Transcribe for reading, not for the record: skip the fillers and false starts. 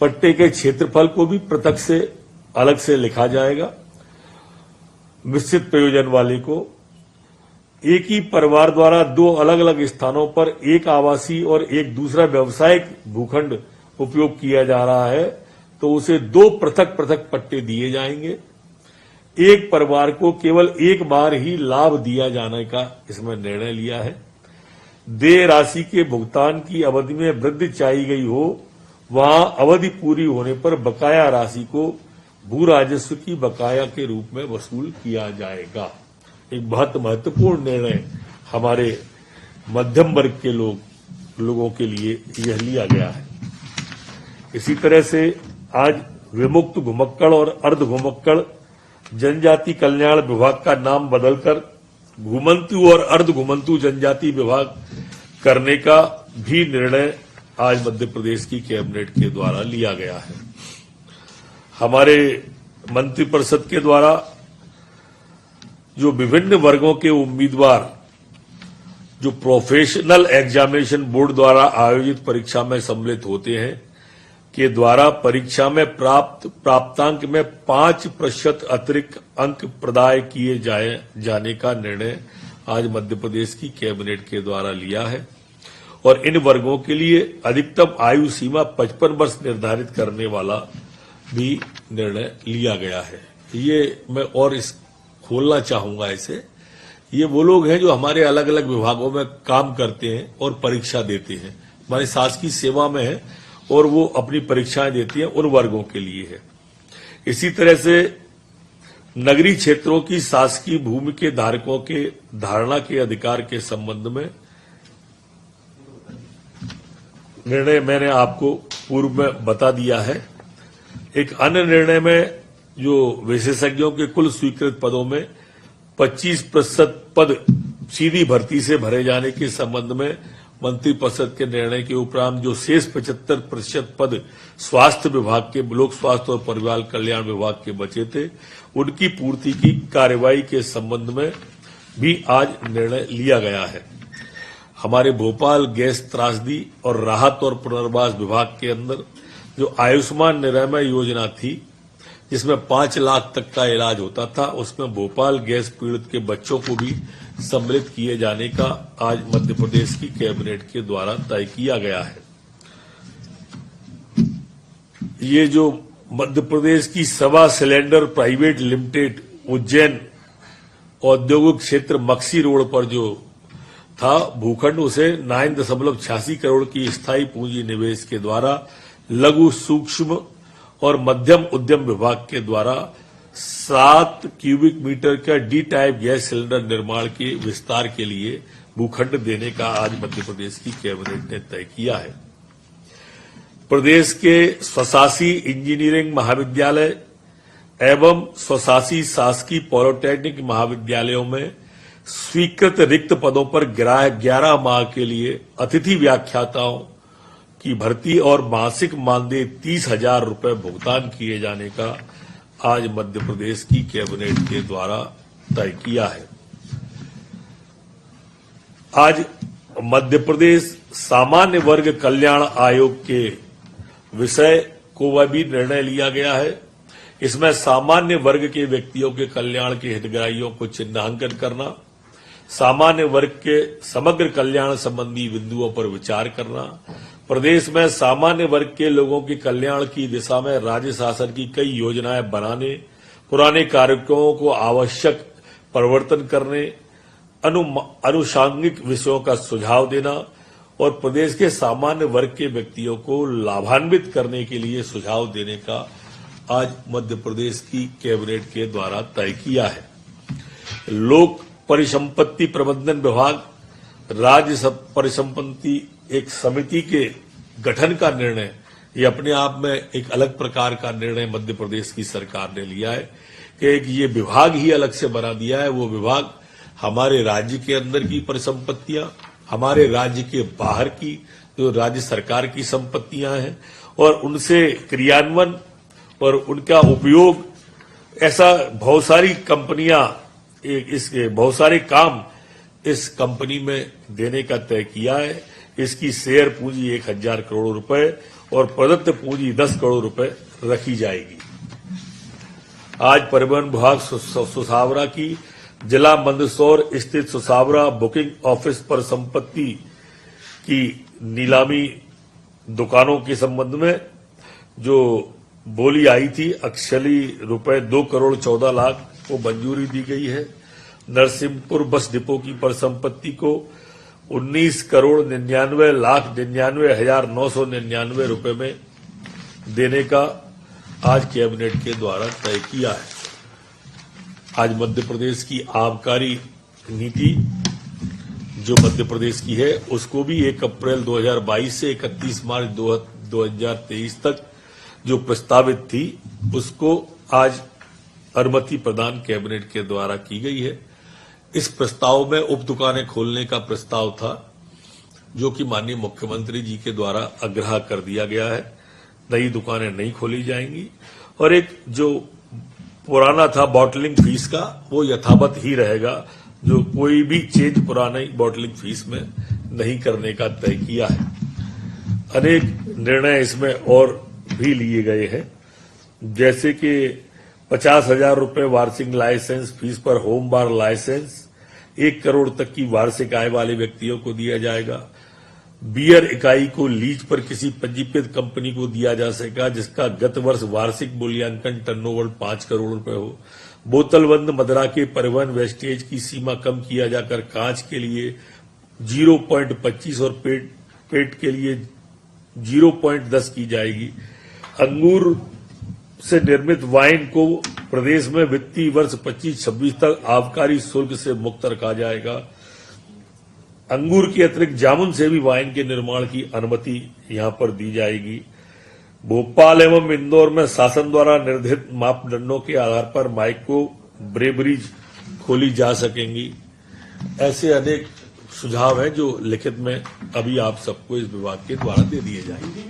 पट्टे के क्षेत्रफल को भी पृथक से अलग से लिखा जाएगा। निश्चित प्रयोजन वाले को एक ही परिवार द्वारा दो अलग अलग स्थानों पर एक आवासीय और एक दूसरा व्यवसायिक भूखंड उपयोग किया जा रहा है तो उसे दो पृथक पृथक पट्टे दिए जाएंगे। एक परिवार को केवल एक बार ही लाभ दिया जाने का इसमें निर्णय लिया है। देय राशि के भुगतान की अवधि में वृद्धि चाही गई हो वहां अवधि पूरी होने पर बकाया राशि को भू राजस्व की बकाया के रूप में वसूल किया जाएगा। एक बहुत महत्वपूर्ण निर्णय हमारे मध्यम वर्ग के लोगों के लिए यह लिया गया है। इसी तरह से आज विमुक्त घुमक्कड़ और अर्ध घुमक्कड़ जनजाति कल्याण विभाग का नाम बदलकर घुमंतु और अर्ध घुमंतु जनजाति विभाग करने का भी निर्णय आज मध्य प्रदेश की कैबिनेट के द्वारा लिया गया है। हमारे मंत्रिपरिषद के द्वारा जो विभिन्न वर्गों के उम्मीदवार जो प्रोफेशनल एग्जामिनेशन बोर्ड द्वारा आयोजित परीक्षा में सम्मिलित होते हैं के द्वारा परीक्षा में प्राप्तांक में 5% अतिरिक्त अंक प्रदाय किए जाने का निर्णय आज मध्य प्रदेश की कैबिनेट के द्वारा लिया है और इन वर्गों के लिए अधिकतम आयु सीमा 55 वर्ष निर्धारित करने वाला भी निर्णय लिया गया है। ये मैं और इस खोलना चाहूंगा इसे। ये वो लोग हैं जो हमारे अलग अलग विभागों में काम करते हैं और परीक्षा देते हैं, हमारी शासकीय सेवा में है और वो अपनी परीक्षाएं देती हैं, उन वर्गों के लिए है। इसी तरह से नगरीय क्षेत्रों की शासकीय भूमि के धारकों के धारणा के अधिकार के संबंध में निर्णय मैंने आपको पूर्व में बता दिया है। एक अन्य निर्णय में जो विशेषज्ञों के कुल स्वीकृत पदों में 25% पद सीधी भर्ती से भरे जाने के संबंध में मंत्रिपरिषद के निर्णय के उपरांत जो शेष 75% पद स्वास्थ्य विभाग के लोक स्वास्थ्य और परिवार कल्याण विभाग के बचे थे उनकी पूर्ति की कार्यवाही के संबंध में भी आज निर्णय लिया गया है। हमारे भोपाल गैस त्रासदी और राहत और पुनर्वास विभाग के अंदर जो आयुष्मान निरामय योजना थी जिसमें 5 लाख तक का इलाज होता था उसमें भोपाल गैस पीड़ित के बच्चों को भी सम्मिलित किए जाने का आज मध्य प्रदेश की कैबिनेट के द्वारा तय किया गया है। ये जो मध्य प्रदेश की सवा सिलेंडर प्राइवेट लिमिटेड उज्जैन औद्योगिक क्षेत्र मक्सी रोड पर जो था भूखंड उसे 9.86 करोड़ की स्थायी पूंजी निवेश के द्वारा लघु सूक्ष्म और मध्यम उद्यम विभाग के द्वारा 7 क्यूबिक मीटर का डी टाइप गैस सिलेंडर निर्माण के विस्तार के लिए भूखंड देने का आज मध्य प्रदेश की कैबिनेट ने तय किया है। प्रदेश के स्वशासी इंजीनियरिंग महाविद्यालय एवं स्वशासी शासकीय पॉलिटेक्निक महाविद्यालयों में स्वीकृत रिक्त पदों पर 11 माह के लिए अतिथि व्याख्याताओं की भर्ती और मासिक मानदेय 30,000 रुपए भुगतान किए जाने का आज मध्य प्रदेश की कैबिनेट के द्वारा तय किया है। आज मध्य प्रदेश सामान्य वर्ग कल्याण आयोग के विषय को वह भी निर्णय लिया गया है। इसमें सामान्य वर्ग के व्यक्तियों के कल्याण के हितग्राहियों को चिन्हांकन करना, सामान्य वर्ग के समग्र कल्याण संबंधी बिंदुओं पर विचार करना, प्रदेश में सामान्य वर्ग के लोगों के कल्याण की दिशा में राज्य शासन की कई योजनाएं बनाने, पुराने कार्यक्रमों को आवश्यक परिवर्तन करने, अनुषांगिक विषयों का सुझाव देना और प्रदेश के सामान्य वर्ग के व्यक्तियों को लाभान्वित करने के लिए सुझाव देने का आज मध्य प्रदेश की कैबिनेट के द्वारा तय किया है। लोक परिसंपत्ति प्रबंधन विभाग राज्य परिसंपत्ति एक समिति के गठन का निर्णय ये अपने आप में एक अलग प्रकार का निर्णय मध्य प्रदेश की सरकार ने लिया है कि एक ये विभाग ही अलग से बना दिया है। वो विभाग हमारे राज्य के अंदर की परिसंपत्तियां, हमारे राज्य के बाहर की जो राज्य सरकार की संपत्तियां हैं और उनसे क्रियान्वयन और उनका उपयोग, ऐसा बहुत सारी कंपनियां इसके बहुत सारे काम इस कंपनी में देने का तय किया है। इसकी शेयर पूंजी 1,000 करोड़ रुपए और प्रदत्त पूंजी 10 करोड़ रुपए रखी जाएगी। आज परिवहन विभाग सुसावरा की जिला मंदसौर स्थित सुसावरा बुकिंग ऑफिस पर संपत्ति की नीलामी दुकानों के संबंध में जो बोली आई थी अक्षली रुपए 2 करोड़ 14 लाख को मंजूरी दी गई है। नरसिंहपुर बस डिपो की परिसंपत्ति को 19 करोड़ 99 लाख 99,999 रुपए में देने का आज कैबिनेट के द्वारा तय किया है। आज मध्य प्रदेश की आबकारी नीति जो मध्य प्रदेश की है उसको भी 1 अप्रैल 2022 से 31 मार्च 2023 तक जो प्रस्तावित थी उसको आज अनुमति प्रदान कैबिनेट के द्वारा की गई है। इस प्रस्ताव में उप दुकानें खोलने का प्रस्ताव था जो कि माननीय मुख्यमंत्री जी के द्वारा आग्रह कर दिया गया है। नई दुकानें नहीं खोली जाएंगी और एक जो पुराना था बॉटलिंग फीस का वो यथावत ही रहेगा, जो कोई भी चेंज पुरानी बॉटलिंग फीस में नहीं करने का तय किया है। अनेक निर्णय इसमें और भी लिए गए हैं, जैसे कि 50,000 रुपए वार्षिक लाइसेंस फीस पर होम बार लाइसेंस 1 करोड़ तक की वार्षिक आय वाले व्यक्तियों को दिया जाएगा। बियर इकाई को लीज पर किसी पंजीकृत कंपनी को दिया जा सकेगा जिसका गत वर्ष वार्षिक मूल्यांकन टर्नओवर 5 करोड़ रुपए हो। बोतलबंद मदिरा के परिवहन वेस्टेज की सीमा कम किया जाकर कांच के लिए 0.25 और पेट के लिए 0.10 की जाएगी। अंगूर से निर्मित वाइन को प्रदेश में वित्तीय वर्ष 25-26 तक आबकारी शुल्क से मुक्त रखा जाएगा। अंगूर के अतिरिक्त जामुन से भी वाइन के निर्माण की अनुमति यहां पर दी जाएगी। भोपाल एवं इंदौर में शासन द्वारा निर्धारित मापदंडों के आधार पर माइक्रो ब्रेवरीज खोली जा सकेंगी। ऐसे अनेक सुझाव हैं जो लिखित में अभी आप सबको इस विभाग के द्वारा दे दिए जाएंगे।